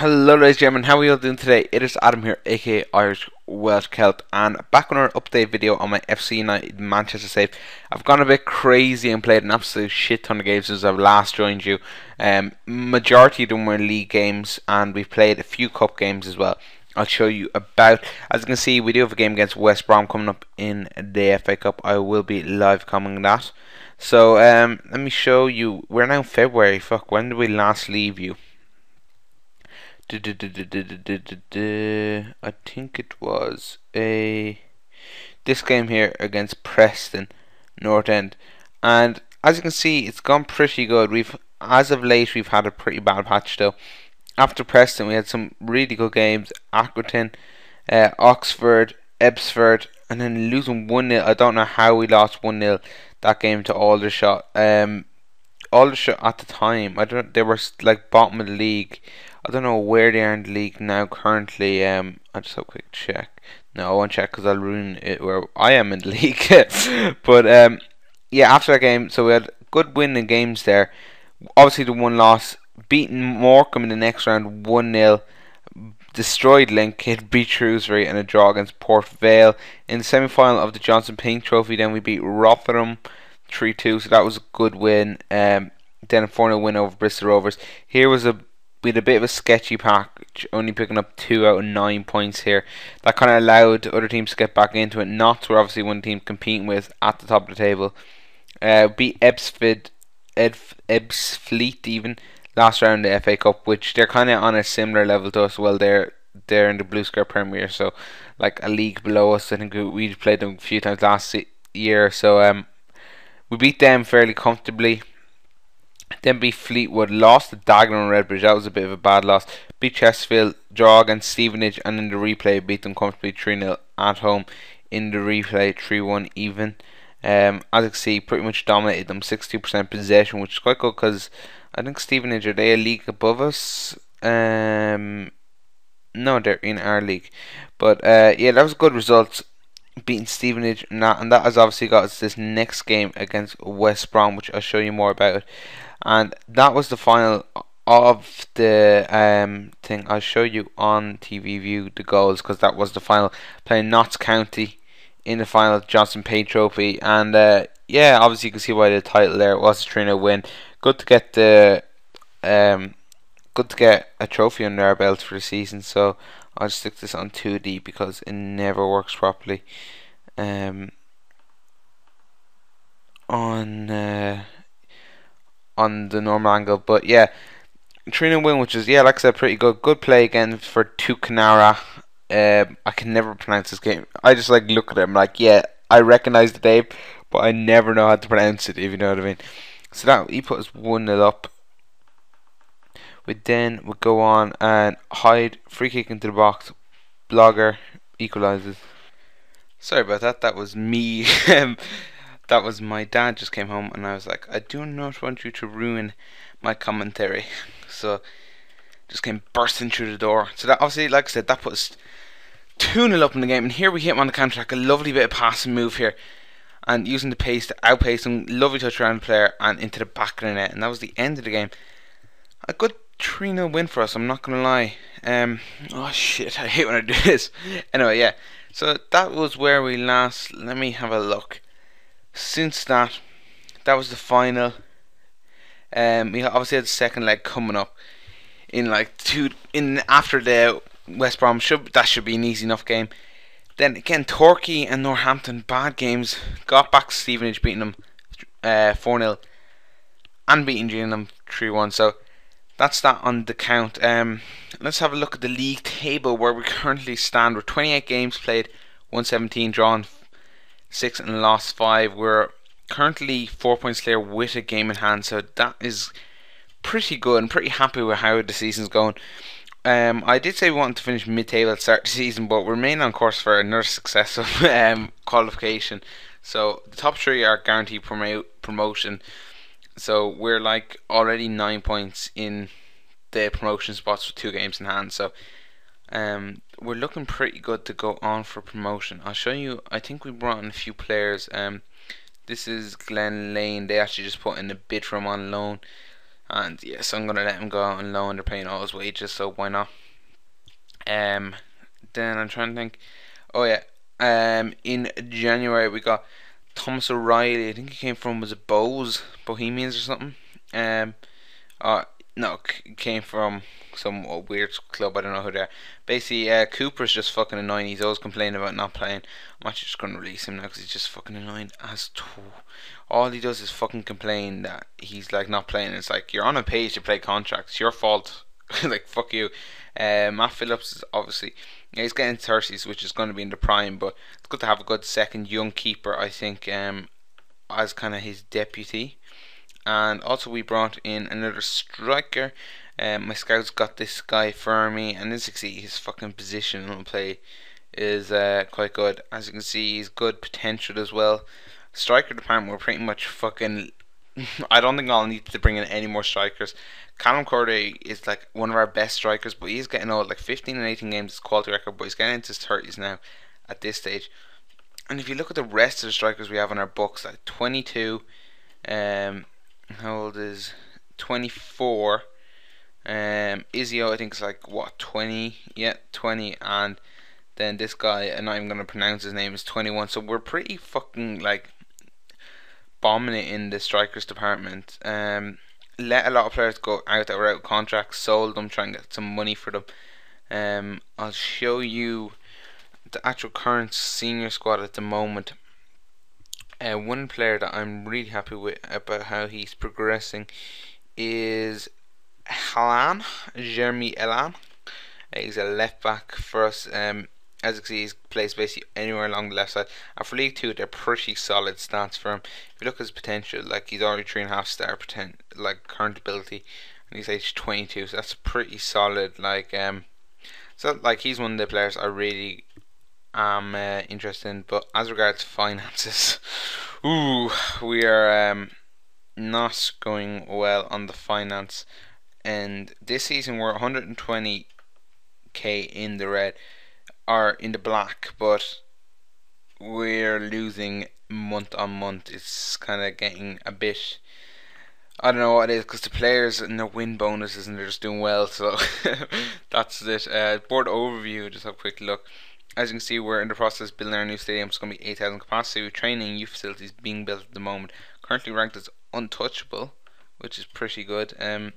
Hello ladies and gentlemen, how are you all doing today? It is Adam here, aka Irish Welsh Celt, and back on our update video on my FC United Manchester save. I've gone a bit crazy and played an absolute shit ton of games since I've last joined you. Majority of them were league games, and we've played a few cup games as well. I'll show you about. As you can see, we do have a game against West Brom coming up in the FA Cup. I will be live commenting that. So let me show you. We're now in February. Fuck, when did we last leave you? I think it was this game here against Preston North End, and as you can see, it's gone pretty good. As of late, we've had a pretty bad patch though. After Preston, we had some really good games: Accrington, Oxford, Ebbsford, and then losing 1-0. I don't know how we lost 1-0 that game to Aldershot. Aldershot at the time, they were like bottom of the league. I don't know where they are in the league now currently. I'll just have a quick check. No, I won't check because I'll ruin it where I am in the league. But yeah, after that game, so we had good winning games there. Obviously, the one loss, beating Morecambe in the next round 1-0. Destroyed Lincoln, beat Shrewsbury, and a draw against Port Vale. In the semi-final of the Johnson Pink Trophy, then we beat Rotherham 3-2, so that was a good win. Then a 4-0 win over Bristol Rovers. Here was we had a bit of a sketchy pack, only picking up 2 out of 9 points here. That kind of allowed other teams to get back into it. Notts were obviously one team competing with at the top of the table. Beat Ebbsfleet even last round of the FA Cup, which they're kind of on a similar level to us. Well, they're in the Blue Square Premier, so like a league below us. I think we played them a few times last year, so we beat them fairly comfortably. Then beat Fleetwood, lost to Dagenham and Redbridge. That was a bit of a bad loss. Beat Chesterfield, draw against Stevenage, and in the replay beat them comfortably 3-0 at home. In the replay 3-1 even. As you can see, pretty much dominated them. 62% possession, which is quite good because I think Stevenage, are they a league above us? No, they're in our league. But yeah, that was good results. Beating Stevenage and that has obviously got us this next game against West Brom, which I'll show you more about. And that was the final of the thing. I'll show you on TV View the goals because that was the final. Playing Notts County in the final Johnson Page Trophy, and yeah, obviously you can see why the title there. It was a 3-0 win. Good to get a trophy under our belt for the season. So I'll stick this on 2D because it never works properly on the normal angle. But yeah, 3-0 win, which is, yeah, like I said, pretty good. Good play again for Tukanara. I can never pronounce this game. I just like look at it, I'm like, yeah, I recognize the name, but I never know how to pronounce it, if you know what I mean. So that he put us 1-0 up. We then would go on and hide, free kick into the box. Blogger equalises. Sorry about that. That was me. That was my dad just came home, and I was like, I do not want you to ruin my commentary. So just came bursting through the door. So that obviously, like I said, that put us 2-0 up in the game, and here we hit him on the counter attack. A lovely bit of passing move here, and using the pace to outpace him. Lovely touch around the player and into the back of the net, and that was the end of the game. A good 3-0 win for us, I'm not gonna lie. Oh shit, I hate when I do this. Anyway, yeah. So that was where we last. Let me have a look. Since that was the final. We obviously had the second leg coming up in like after the West Brom. That should be an easy enough game. Then again, Torquay and Northampton, bad games. Got back to Stevenage, beating them 4-0, and beating Gillingham 3-1. So that's that on the count. Let's have a look at the league table where we currently stand. We're 28 games played, 117 drawn, 6 and lost 5. We're currently 4 points clear with a game in hand, so that is pretty good. I'm pretty happy with how the season's going. I did say we wanted to finish mid-table at the start of the season, but we remain on course for another successful qualification. So the top 3 are guaranteed promotion. So we're like already 9 points in the promotion spots with 2 games in hand. So we're looking pretty good to go on for promotion. I'll show you. I think we brought in a few players. This is Glen Lane. They actually just put in a bid for him on loan. And yes, I'm gonna let him go on loan. They're paying all his wages, so why not? Um, then I'm trying to think. Oh yeah. In January we got Thomas O'Reilly. I think he came from, was it Bohemians or something? Um, uh, no, came from some weird club. I don't know who they are. Basically, Cooper's just fucking annoying. He's always complaining about not playing. I'm actually just gonna release him now because he's just fucking annoying as all he does is fucking complain that he's like not playing. It's like, you're on a page to play contracts. It's your fault. Like, fuck you. Matt Phillips is obviously, yeah, he's getting 30s, which is going to be in the prime, but it's good to have a good second young keeper, I think, as kind of his deputy. And also we brought in another striker. My scouts got this guy for me, and as you can see, his fucking position on play is quite good. As you can see, he's good potential as well. Striker department, we're pretty much fucking. I don't think I'll need to bring in any more strikers. Callum Corday is like one of our best strikers, but he's getting old. Like 15 and 18 games is quality record, but he's getting into his 30s now at this stage. And if you look at the rest of the strikers we have on our books, like 22, how old is 24? Izio, I think is like what, 20? Yeah, 20. And then this guy, I'm not even gonna pronounce his name, is 21. So we're pretty fucking like bombing it in the strikers department. Let a lot of players go out that were out of contracts, sold them, try and get some money for them. I'll show you the actual current senior squad at the moment. One player that I'm really happy with about how he's progressing is Halan, Jeremy Elan. He's a left back for us. As you can see, he plays basically anywhere along the left side. And for League 2, they're pretty solid stats for him. If you look at his potential, like, he's already 3.5 star like current ability, and he's age 22, so that's pretty solid. Like, so like, he's one of the players I really am interested in. But as regards finances, ooh, we are not going well on the finance. And this season we're 120k in the red, or in the black, but we're losing month on month. It's kind of getting a bit. I don't know what it is, because the players and their win bonuses and they're just doing well. So that's it. Board overview. Just have a quick look. As you can see, we're in the process of building our new stadium. It's going to be 8,000 capacity. With training and youth facilities being built at the moment. Currently ranked as untouchable, which is pretty good. Have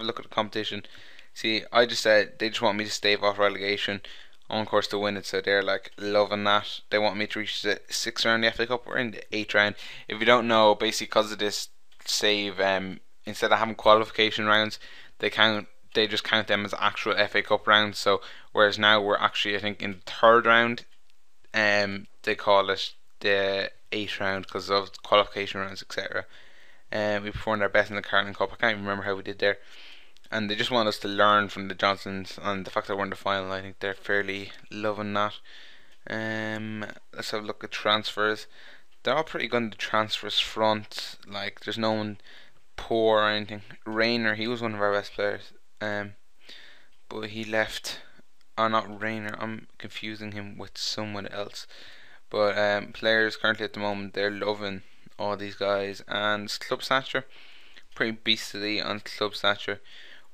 a look at the competition. See, I just said they just want me to stave off relegation, on course to win it, so they're like loving that. They want me to reach the 6th round of the FA Cup. We're in the 8th round. If you don't know, basically because of this save, instead of having qualification rounds, they just count them as actual FA Cup rounds. So whereas now we're actually, I think, in the 3rd round, they call it the 8th round because of qualification rounds, etc. We performed our best in the Carling Cup. I can't even remember how we did there. And they just want us to learn from the Johnsons, and the fact that we're in the final, I think they're fairly loving that. Let's have a look at transfers. They're all pretty good on the transfers front. Like, there's no one poor or anything. Rayner, he was one of our best players. But he left. Oh, not Rayner. I'm confusing him with someone else. But players currently at the moment, they're loving all these guys. And club stature, pretty beastly on club stature.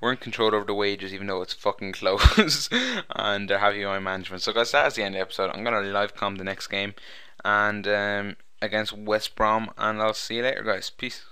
We're in control over the wages, even though it's fucking close. And they're happy with my management. So guys, that's the end of the episode. I'm gonna live com the next game, and against West Brom, and I'll see you later, guys. Peace.